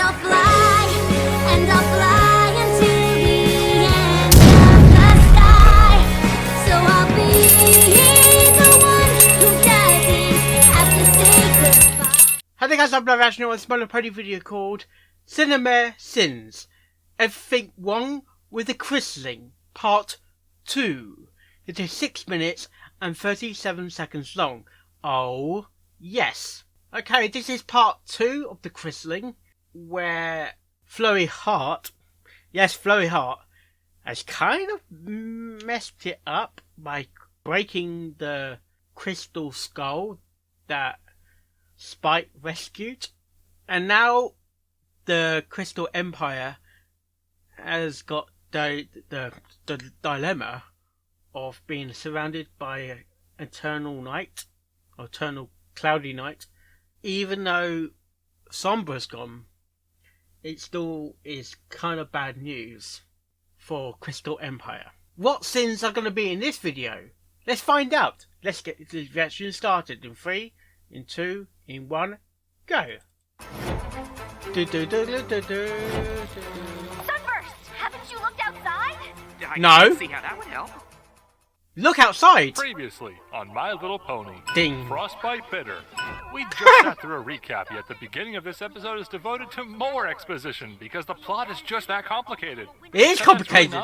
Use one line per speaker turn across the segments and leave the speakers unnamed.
and I'll fly into the end of the sky. So I'll be the one who doesn't have to say goodbye.
Hi there guys, I'm live reacting on a smaller pony video called Cinemare Sins. Everything Wrong with the Christening, Part 2. It is 6 minutes and 37 seconds long. Oh, yes. Okay, this is Part 2 of the christening, where Flurry Heart, yes, Flurry Heart, has kind of messed it up by breaking the crystal skull that Spike rescued. And now the Crystal Empire has got the dilemma of being surrounded by an eternal night, or eternal cloudy night. Even though Sombra's gone, it still is kind of bad news for Crystal Empire. What sins are going to be in this video? Let's find out. Let's get the reaction started in 3, in 2, in 1, go.
Sunburst, haven't you looked outside?
No.
I can see how that would help.
Look outside!
Previously on My Little Pony,
Ding.
Frostbite Bitter. We just sat through a recap, yet the beginning of this episode is devoted to more exposition because the plot is just that complicated.
It is complicated.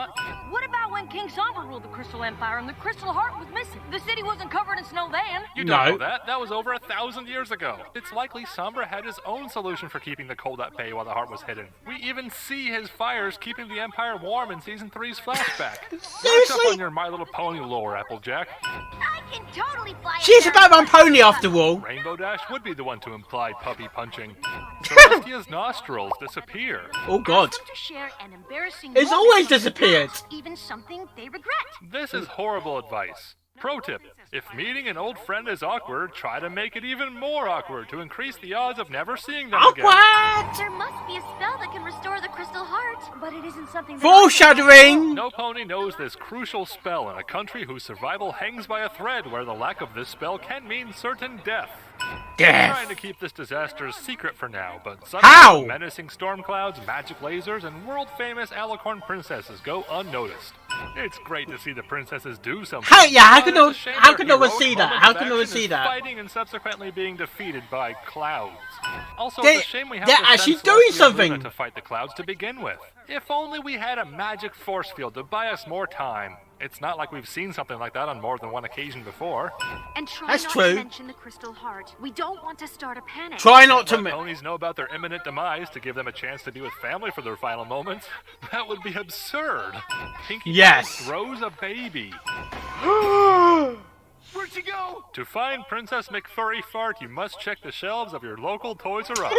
What about when King Sombra ruled the Crystal Empire and the Crystal Heart was missing? The city wasn't covered in snow then.
You don't know that. That was over 1,000 years ago. It's likely Sombra had his own solution for keeping the cold at bay while the heart was hidden. We even see his fires keeping the Empire warm in Season 3's flashback. Brush up on your My Little Pony lore, Applejack.
I can totally fly.
She's a Batman pony after all.
Rainbow Dash would be the one to imply puppy punching. Celestia's nostrils disappear.
Oh god.
To share an embarrassing
It's
moment
always
from their
disappeared.
past, even something they regret.
This is horrible advice. Pro tip, if meeting an old friend is awkward, try to make it even more awkward to increase the odds of never seeing them again.
Awkward!
There must be a spell that can restore the Crystal Heart.
But it isn't something that
Foreshadowing!
No pony knows this crucial spell in a country whose survival hangs by a thread where the lack of this spell can mean certain death. I'm trying to keep this disaster secret for now, but
How?
sometimes menacing storm clouds, magic lasers, and world-famous alicorn princesses go unnoticed. It's great to see the princesses do something.
How can no
It's a shame
one
their
see
heroic
that?
moment
How
of
can no one
action
see
is
that?
Fighting and subsequently being defeated by clouds. Also,
They-
it's a shame we have
they're
to send
actually
Celestia
doing
and
something.
Luna to fight the clouds to begin with. If only we had a magic force field to buy us more time. It's not like we've seen something like that on more than one occasion before.
And try
That's
not
true.
to mention the Crystal Heart. We don't want to start a panic.
Try not to
Let ponies know about their imminent demise to give them a chance to be with family for their final moments. That would be absurd. Pinkie
Yes.
Pie throws a baby. Where'd she go? To find Princess McFurry Fart, you must check the shelves of your local Toys R Us.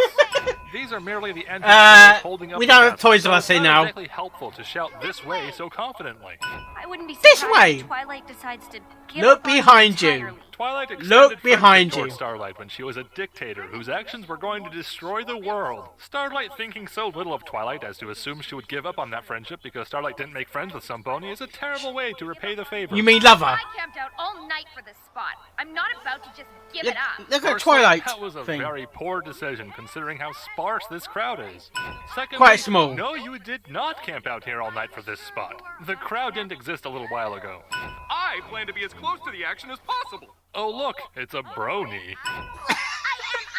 These are merely the entrance holding up
we
the
don't have
desk,
Toys
so
R Us
it's
here
not
now.
exactly helpful to shout this way so confidently.
I wouldn't be
This
surprised
way.
if Twilight decides to give
Look
up on
behind you.
entirely.
Twilight extended
Look behind
friendship toward
you.
Starlight when she was a dictator whose actions were going to destroy the world. Starlight thinking so little of Twilight as to assume she would give up on that friendship because Starlight didn't make friends with some pony is a terrible way to repay the favor.
You mean lover?
I camped out all night for this spot. I'm not about to just give it up.
Look at
Firstly,
Twilight
that was a
thing.
very poor decision considering how sparse this crowd is. Secondly,
Quite small.
No, you did not camp out here all night for this spot. The crowd didn't exist a little while ago.
I plan to be as close to the action as possible.
Oh look, it's a brony.
I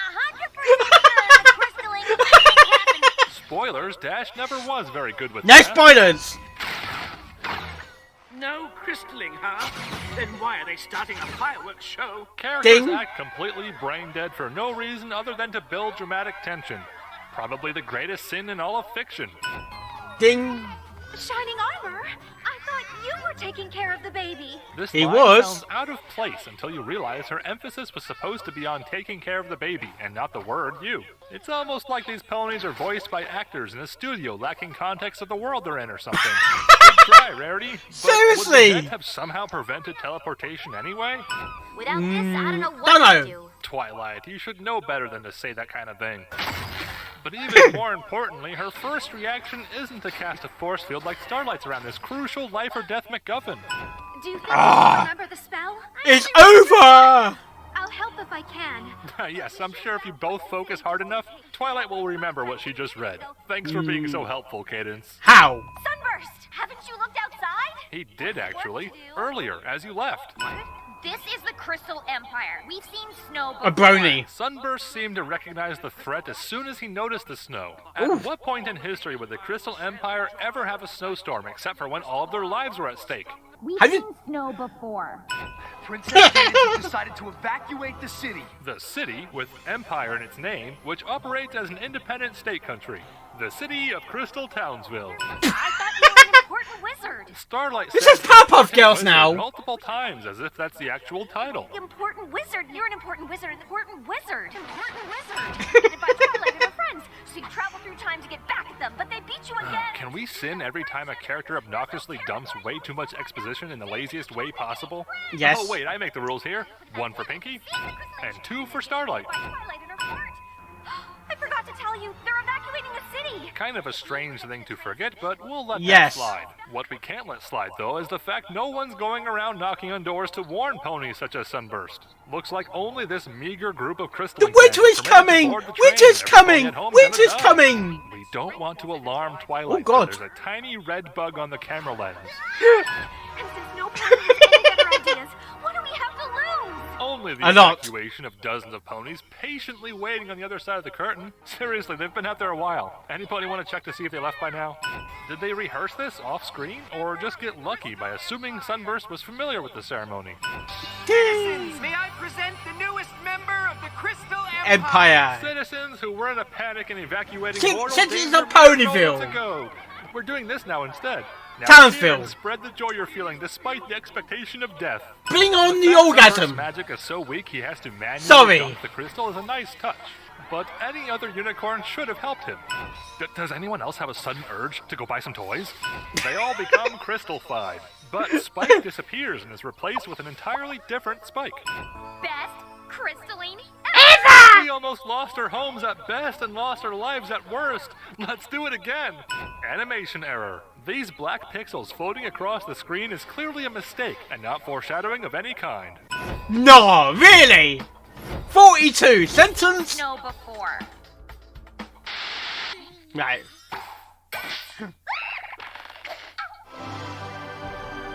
am 100% sure the crystalling of everything happened.
Spoilers, Dash never was very good with
No
that.
spoilers!
No crystalling, huh? Then why are they starting a fireworks show?
Characters
Ding.
act completely brain dead for no reason other than to build dramatic tension. Probably the greatest sin in all of fiction.
Ding!
Shining Armor? I thought you were taking care of the baby.
This
He
line
was.
sounds out of place until you realize her emphasis was supposed to be on taking care of the baby and not the word you. It's almost like these ponies are voiced by actors in a studio lacking context of the world they're in or something. Good try, Rarity. But
Seriously?
would the net have somehow prevented teleportation anyway?
Without this, I don't know what
Dunno.
to do.
Twilight, you should know better than to say that kind of thing. But even more importantly, her first reaction isn't to cast a force field like Starlight's around this crucial life or death MacGuffin.
Do you think you remember the spell?
It's over!
I'll
help if I can.
Yes, I'm sure if you both focus hard enough, Twilight will remember what she just read. Thanks for being so helpful, Cadence.
How?
Sunburst! Haven't you looked outside?
He did, actually. Earlier, as you left.
This is the Crystal Empire. We've seen snow before.
A brony.
Sunburst seemed to recognize the threat as soon as he noticed the snow. At what point in history would the Crystal Empire ever have a snowstorm except for when all of their lives were at stake?
We've
Have you-
seen snow before.
Princess Cadence decided to evacuate the city.
The city, with Empire in its name, which operates as an independent state country. The city of Crystal Townsville.
I thought you were an important wizard.
Starlight
This
says
is Powerpuff
important
Girls
wizard
now.
multiple times, as if that's the actual title.
Important wizard. You're an important wizard. Important wizard. Important wizard. Created by Twilight and her friends. So you travel through time to get back at them, but they beat you again.
Can we sin every time a character obnoxiously dumps way too much exposition in the laziest way possible?
Yes.
Oh wait, I make the rules here. 1 for Pinkie, and 2 for Starlight.
By Twilight and her heart. I forgot to tell you, they're evacuating the city.
Kind of a strange thing to forget, but we'll let
Yes.
that slide. What we can't let slide, though, is the fact no one's going around knocking on doors to warn ponies such as Sunburst. Looks like only this meager group of crystal.
The winter is coming! Winter's coming! Winter's coming!
We don't want to alarm Twilight.
Oh, God.
But there's a tiny red bug on the camera lens.
And since no pony has any better ideas, what do we have to lose?
Only the
A lot.
evacuation of dozens of ponies patiently waiting on the other side of the curtain. Seriously, they've been out there a while. Anybody want to check to see if they left by now? Did they rehearse this off screen, or just get lucky by assuming Sunburst was familiar with the ceremony?
Citizens, may I present the newest member of the Crystal
Empire.
Citizens who were in a panic and evacuating
Ci-
mortal
citizens
danger
of Ponyville.
moments ago. We're doing this now instead. Now
Townsville.
cheer and spread the joy you're feeling despite the expectation of death.
Bring on the
fact Sunburst's
orgasm.
magic is so weak he has to manually
Sorry.
dump the crystal is a nice touch. But any other unicorn should have helped him. Does anyone else have a sudden urge to go buy some toys? They all become crystal-fied. But Spike disappears and is replaced with an entirely different Spike.
Best crystalline
We almost lost our homes at best and lost our lives at worst. Let's do it again. Animation error. These black pixels floating across the screen is clearly a mistake and not foreshadowing of any kind.
No, really? 42 sentence?
snow before.
Right.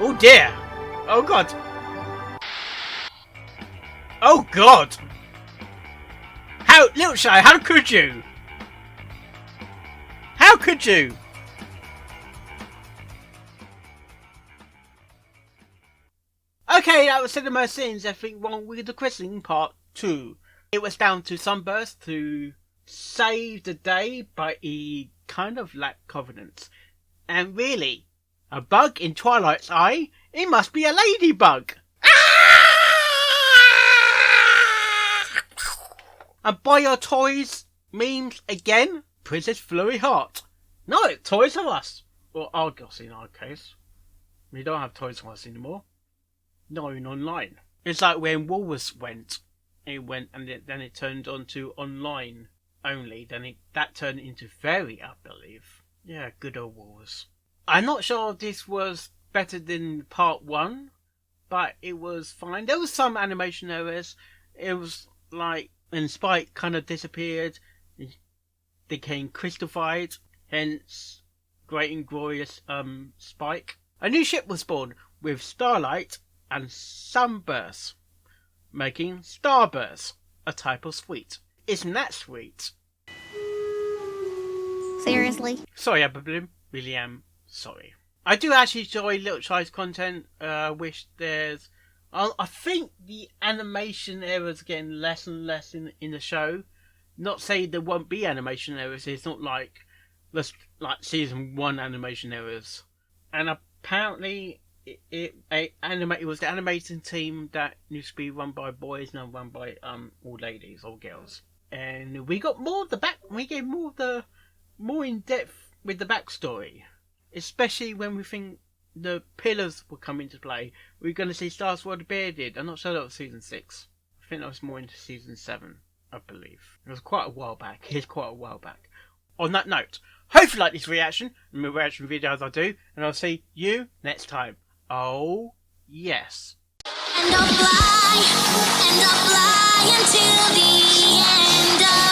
Oh dear. Oh god. Oh god. How, Littleshy, how could you? How could you? Okay, that was Cinema Sins, Everything Wrong with the Christening Part 2. It was down to Sunburst to save the day, but he kind of lacked confidence. And really, a bug in Twilight's eye? It must be a ladybug! And buy your toys memes again? Princess Flurry Heart. No, Toys R Us. Or Argos in our case. We don't have Toys R Us anymore. Known online. It's like when Woolworths went. It went and then it turned on to online only. Then that turned into Fairy, I believe. Yeah, good old Woolworths. I'm not sure if this was better than part 1, but it was fine. There was some animation errors. It was like when Spike kind of disappeared, it became crystallified, hence Great and Glorious Spike. A new ship was born with Starlight and Sunburst, making Starburst, a type of sweet. Isn't that sweet?
Seriously?
Sorry, Abba really am sorry. I do actually enjoy Littleshy's content. Wish there's... I think the animation errors are getting less and less in the show. Not saying there won't be animation errors. It's not like season 1 animation errors. And apparently it was the animating team that used to be run by boys, now run by all ladies, all girls. And we got more of the back. We gave more of the more in depth with the backstory, especially when we think the pillars will come into play. We're going to see Star Sword Bearded. I'm not sure that was season 6. I think that was more into season 7, I believe. It was quite a while back. It's quite a while back. On that note, hope you like this reaction and my reaction videos I do, and I'll see you next time. Oh, yes.
And I'll fly until the end of